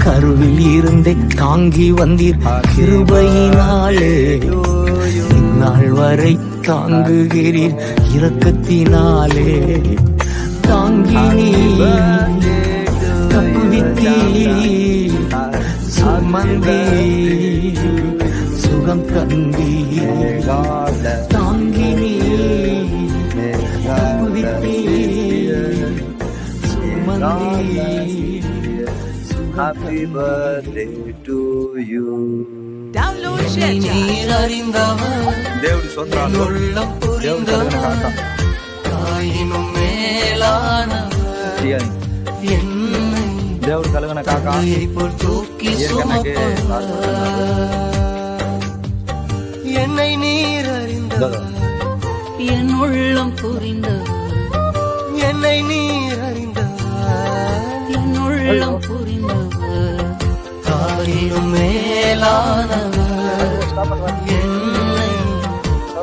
கருவில் இருந்தே தாங்கி வந்தீர் கிருபையினாலே இந்நாள் வரை தாங்குகிறீர் இரக்கத்தினாலே தாங்கி நீ தப்புவித்தீ சுமந்தீ சுகம் தந்தீ தாங்கி நீ தப்புவித்தீ சுமந்தீ. Happy birthday to you. நீர் அறிந்தவர் దేవుడి సొంతాలు உள்ளம் புரிந்தவர் தாயினும் மேலானவர் என்னை దేవుడు కలుగున కాక போல் தூக்கி சுமப்பவர் என்னை நீர் அறிந்தவர் என் உள்ளம் புரிந்தவர் என்னை நீர் அறிந்தவர் என் உள்ளம் புரிந்தவர் தாயினும் மேலானவர் என்னை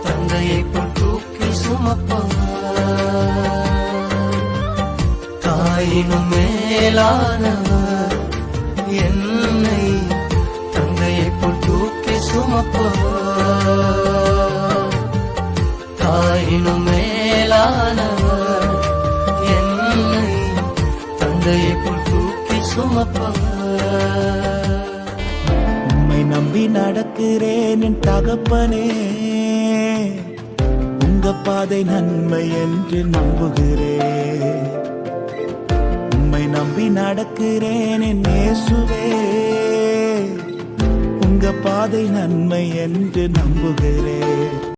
தந்தையை போல் தூக்கி சுமப்பவர் தாயினும் மேலானவர் என்னை தந்தையை போல் தூக்கி சுமப்பவர் தாயினும் மேலானவர் என்னை தந்தையை போல் தூக்கி சுமப்பவர். உம்மை நம்பி நடக்கிறேன் என் தகப்பனே, உங்க பாதை நன்மை என்று நம்புகிறேன். உம்மை நம்பி நடக்கிறேன் என் இயேசுவே, உங்க பாதை நன்மை என்று நம்புகிறேன்.